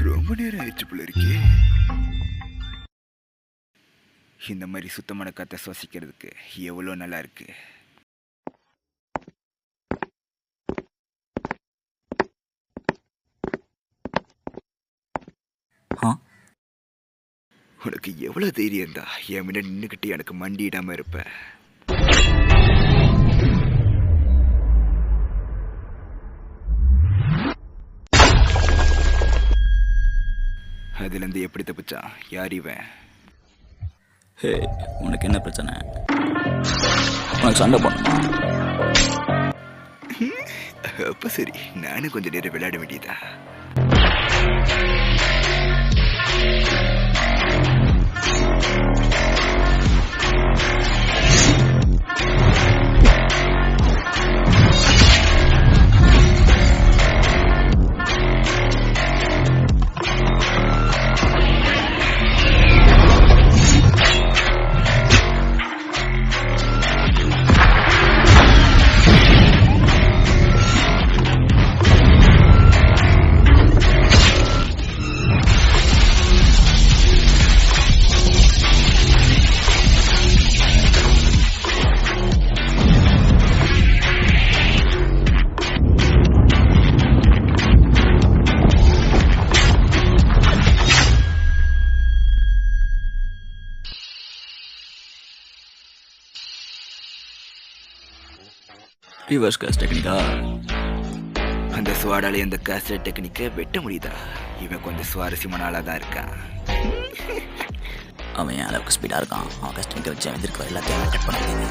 ரொம்ப நேரம் ஆயிடுச்சு போல இருக்கே. இந்த மாதிரி சுத்தமான காற்றை சுவாசிக்கிறதுக்கு எவ்வளோ நல்லா இருக்கு. உனக்கு எவ்வளோ தைரியம் தான் என் முன்னாடி நின்றுக்கிட்டு எனக்கு மண்டியிடாம இருப்ப. அதுலேருந்து எப்படி தப்பிச்சான்? யார் இவன்? ஹே, உனக்கு என்ன பிரச்சனை? உனக்கு சண்டை பண்ணுமா? அப்போ சரி, நானும் கொஞ்சம் நேரம் விளையாட வேண்டியதா. ரிவர்ஸ் கேஸ் டெக்னிக்கா? அந்த சுவாடாலே அந்த கேஸ்ட் டெக்னிக்கை வெட்ட முடியுதா? இவன் கொஞ்சம் சுவாரஸ்யமான ஆளாக தான் இருக்கான். அவன் என் அளவுக்கு ஸ்பீடாக இருக்கான். அவன் கேஸ் டெக்னிக்கை வச்சு அவன் இருக்கிற எல்லாத்தையும் கட் பண்ண முடியுது.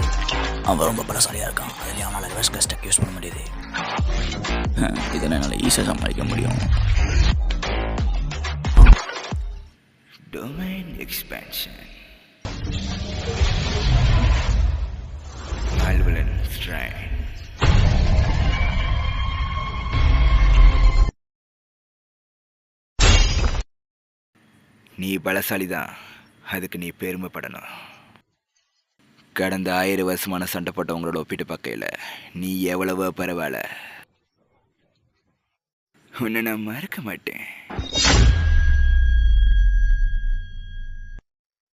அவன் ரொம்ப பலசாலியாக இருக்கான். அதுலேயும் அவனால் ரிவர்ஸ் கேஸ் டெக் யூஸ் பண்ண முடியுது. இதெல்லாம் என்னால் ஈஸியாக சமாளிக்க முடியும். Domain expansion, malevolent shrine. நீ பலசாலிதான், அதுக்கு நீ பெருமைப்படணும். கடந்த 1000 வருஷமான சண்டை போட்டவங்களோட ஒப்பிட்டு பார்க்கையில் நீ எவ்வளவோ பரவாயில்ல. உன்னை நான் மறக்க மாட்டேன்.